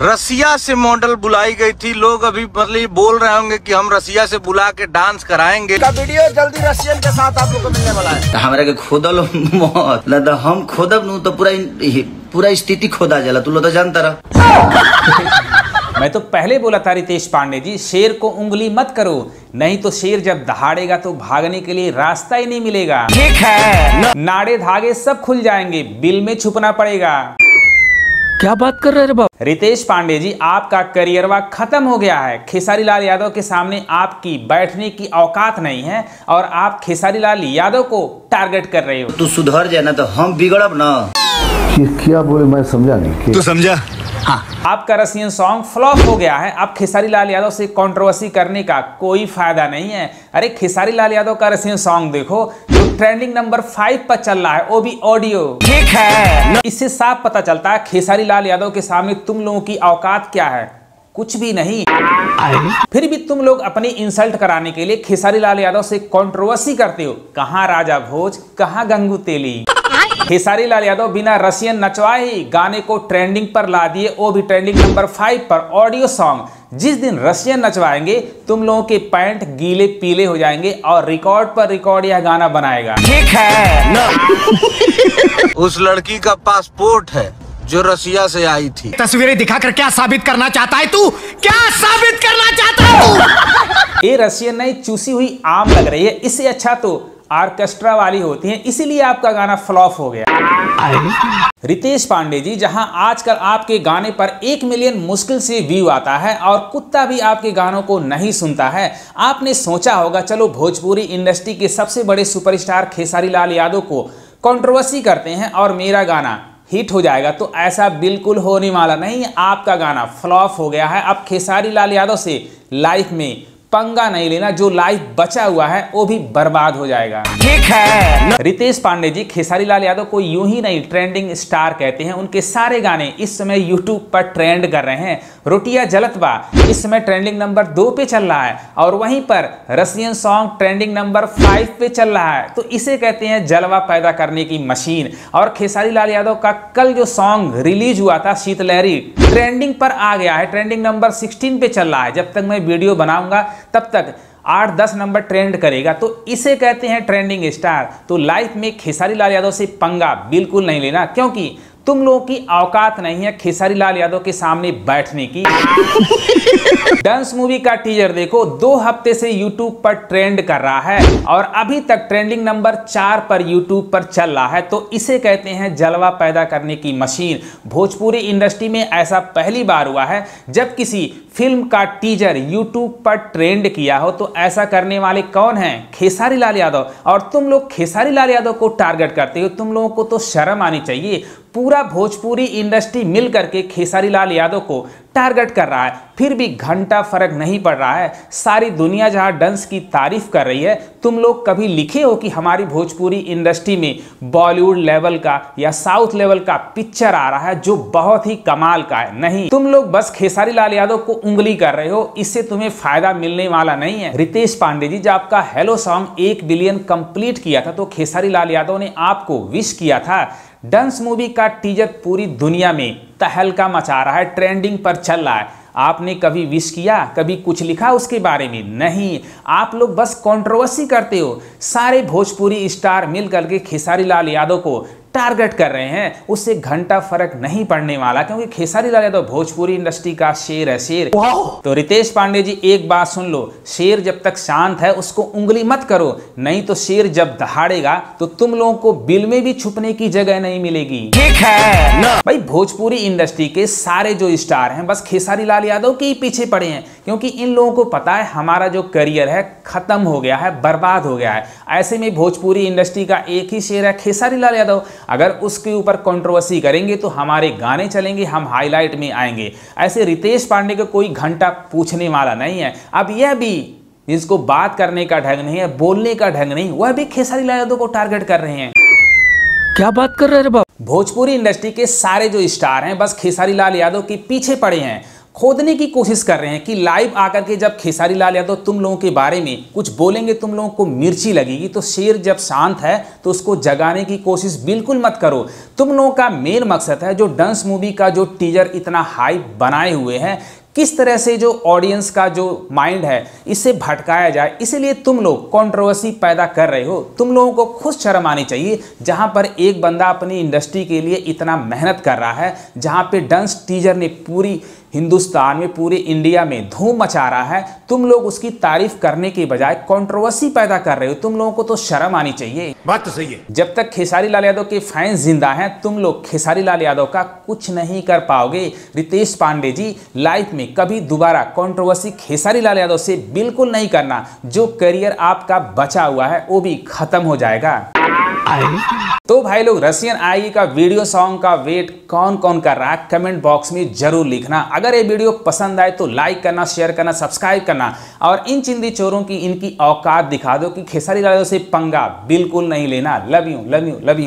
रसिया से मॉडल बुलाई गई थी। लोग अभी मतलब बोल रहे होंगे कि हम रसिया से बुला के डांस कराएंगे। का वीडियो जल्दी रशियन के साथ आप लोग को मिलने वाला है। हमारे के खोदल मत हम खोदब नु तो पूरा स्थिति खोदा जाला, तू लोग तो जानता रहा। मैं तो पहले बोला था रितेश पांडे जी, शेर को उंगली मत करो, नहीं तो शेर जब दहाड़ेगा तो भागने के लिए रास्ता ही नहीं मिलेगा। ठीक है, नाड़े धागे सब खुल जाएंगे, बिल में छुपना पड़ेगा। क्या बात कर रहे हैं बाप? रितेश पांडे जी, आपका करियरवा खत्म हो गया है। खेसारी लाल यादव के सामने आपकी बैठने की औकात नहीं है और आप खेसारी लाल यादव को टारगेट कर रहे हो। तू सुधर जाए ना तो हम बिगड़ब ना। ये क्या बोले मैं समझा नहीं। तू समझा? हाँ। आपका रसियन सॉन्ग फ्लॉप हो गया है। अब खेसारी लाल यादव से कंट्रोवर्सी करने का कोई फायदा नहीं है। अरे खेसारी लाल यादव का रसियन सॉन्ग देखो, जो ट्रेंडिंग नंबर 5 पर चल रहा है, वो भी ऑडियो। ठीक है, इससे साफ पता चलता है खेसारी लाल यादव के सामने तुम लोगों की औकात क्या है, कुछ भी नहीं। फिर भी तुम लोग अपनी इंसल्ट कराने के लिए खेसारी लाल यादव से कंट्रोवर्सी करते हो। कहां राजा भोज, कहां गंगू तेली। खेसारी लाल यादव बिना रसियन नचवाए ही गाने को ट्रेंडिंग पर ला दिए, वो भी ट्रेंडिंग नंबर 5 पर ऑडियो सॉन्ग। जिस दिन रसियन नचवाएंगे तुम लोगों के पैंट गीले पीले हो जाएंगे और रिकॉर्ड पर रिकॉर्ड यह गाना बनाएगा। ठीक है ना। उस लड़की का पासपोर्ट है जो रसिया से आई थी। तस्वीरें दिखाकर क्या साबित करना चाहता है तू? क्या साबित करना चाहता है? ये रसियन नहीं, चूसी हुई आम लग रही है। इससे अच्छा तो ऑर्केस्ट्रा वाली होती है, इसीलिए आपका गाना फ्लॉप हो गया। रितेश पांडे जी, जहां आजकल आपके गाने पर 1 मिलियन मुश्किल से व्यू आता है और कुत्ता भी आपके गानों को नहीं सुनता है, आपने सोचा होगा चलो भोजपुरी इंडस्ट्री के सबसे बड़े सुपरस्टार खेसारी लाल यादव को कंट्रोवर्सी करते हैं और मेरा गाना हिट हो जाएगा। तो ऐसा बिल्कुल होने वाला नहीं। आपका गाना फ्लॉप हो गया है। अब खेसारी लाल यादव से लाइफ में पंगा नहीं लेना, जो लाइफ बचा हुआ है वो भी बर्बाद हो जाएगा। ठीक है। रितेश पांडे जी, खेसारी लाल यादव को यूं ही नहीं ट्रेंडिंग स्टार कहते हैं। उनके सारे गाने इस समय यूट्यूब पर ट्रेंड कर रहे हैं। रोटिया जलतबा इस समय ट्रेंडिंग नंबर 2 पे चल रहा है और वहीं पर रसियन सॉन्ग ट्रेंडिंग नंबर 5 पे चल रहा है। तो इसे कहते हैं जलवा पैदा करने की मशीन। और खेसारी लाल यादव का कल जो सॉन्ग रिलीज हुआ था शीतलहरी, ट्रेंडिंग पर आ गया है, ट्रेंडिंग नंबर 16 पे चल रहा है। जब तक मैं वीडियो बनाऊंगा तब तक 8-10 नंबर ट्रेंड करेगा। तो इसे कहते हैं ट्रेंडिंग स्टार। तो लाइफ में खेसारी लाल यादव से पंगा बिल्कुल नहीं लेना, क्योंकि तुम लोगों की औकात नहीं है खेसारी लाल यादव के सामने बैठने की। डांस मूवी का टीजर देखो, 2 हफ्ते से यूट्यूब पर ट्रेंड कर रहा है और अभी तक ट्रेंडिंग नंबर 4 पर यूट्यूब पर चल रहा है। तो इसे कहते हैं जलवा पैदा करने की मशीन। भोजपुरी इंडस्ट्री में ऐसा पहली बार हुआ है जब किसी फिल्म का टीजर यूट्यूब पर ट्रेंड किया हो। तो ऐसा करने वाले कौन हैं? खेसारी लाल यादव। और तुम लोग खेसारी लाल यादव को टारगेट करते हो। तुम लोगों को तो शर्म आनी चाहिए। पूरा भोजपुरी इंडस्ट्री मिल करके खेसारी लाल यादव को टारगेट कर रहा है, फिर भी घंटा फर्क नहीं पड़ रहा है। सारी दुनिया जहां डांस की तारीफ कर रही है, तुम लोग कभी लिखे हो कि हमारी भोजपुरी इंडस्ट्री में बॉलीवुड लेवल का या साउथ लेवल का पिक्चर आ रहा है जो बहुत ही कमाल का है? नहीं, तुम लोग बस खेसारी लाल यादव को उंगली कर रहे हो। इससे तुम्हें फायदा मिलने वाला नहीं है। रितेश पांडे जी, जब आपका हेलो सॉन्ग 1 बिलियन कंप्लीट किया था तो खेसारी लाल यादव ने आपको विश किया था। डांस मूवी का टीजर पूरी दुनिया में तहलका मचा रहा है, ट्रेंडिंग पर चल रहा है। आपने कभी विश किया, कभी कुछ लिखा उसके बारे में? नहीं, आप लोग बस कंट्रोवर्सी करते हो। सारे भोजपुरी स्टार मिल करके खेसारी लाल यादव को टारगेट कर रहे हैं। उससे घंटा फर्क नहीं पड़ने वाला, क्योंकि खेसारी लाल यादव भोजपुरी इंडस्ट्री का शेर है, शेर। तो रितेश पांडे जी, एक बात सुन लो, शेर जब तक शांत है उसको उंगली मत करो, नहीं तो शेर जब दहाड़ेगा तो तुम लोगों को बिल में भी छुपने की जगह नहीं मिलेगी। ठीक है ना। भाई, भोजपुरी इंडस्ट्री के सारे जो स्टार हैं बस खेसारी लाल यादव के ही पीछे पड़े हैं, क्योंकि इन लोगों को पता है हमारा जो करियर है खत्म हो गया है, बर्बाद हो गया है। ऐसे में भोजपुरी इंडस्ट्री का एक ही शेर है, खेसारी लाल यादव। अगर उसके ऊपर कंट्रोवर्सी करेंगे तो हमारे गाने चलेंगे, हम हाईलाइट में आएंगे। ऐसे रितेश पांडे को कोई घंटा पूछने वाला नहीं है। अब यह भी, जिसको बात करने का ढंग नहीं है, बोलने का ढंग नहीं, वह भी खेसारी लाल यादव को टारगेट कर रहे हैं। क्या बात कर रहे हैं बाप? भोजपुरी इंडस्ट्री के सारे जो स्टार हैं बस खेसारी लाल यादव के पीछे पड़े हैं। खोदने की कोशिश कर रहे हैं कि लाइव आकर के जब खेसारी लाल यादव तुम लोगों के बारे में कुछ बोलेंगे, तुम लोगों को मिर्ची लगेगी। तो शेर जब शांत है तो उसको जगाने की कोशिश बिल्कुल मत करो। तुम लोगों का मेन मकसद है जो डंस मूवी का जो टीजर इतना हाइप बनाए हुए हैं, किस तरह से जो ऑडियंस का जो माइंड है इसे भटकाया जाए, इसीलिए तुम लोग कंट्रोवर्सी पैदा कर रहे हो। तुम लोगों को खुद शर्म आनी चाहिए, जहां पर एक बंदा अपनी इंडस्ट्री के लिए इतना मेहनत कर रहा है, जहां पे डांस टीजर ने पूरी हिंदुस्तान में, पूरे इंडिया में धूम मचा रहा है, तुम लोग उसकी तारीफ करने के बजाय कंट्रोवर्सी पैदा कर रहे हो। तुम लोगों को तो शर्म आनी चाहिए। बात तो सही है। जब तक खेसारी लाल यादव के फैंस जिंदा हैं, तुम लोग खेसारी लाल यादव का कुछ नहीं कर पाओगे। रितेश पांडे जी, लाइफ में कभी दोबारा कंट्रोवर्सी खेसारी लाल यादव से बिल्कुल नहीं करना। जो करियर आपका बचा हुआ है वो भी खत्म हो जाएगा। तो भाई लोग, रसियन आएगी का वीडियो सॉन्ग का वेट कौन कौन कर रहा है, कमेंट बॉक्स में जरूर लिखना। अगर ये वीडियो पसंद आए तो लाइक करना, शेयर करना, सब्सक्राइब करना और इन चिंदी चोरों की इनकी औकात दिखा दो कि खेसारी लाल यादव से पंगा बिल्कुल नहीं लेना। Love you, love you, love you.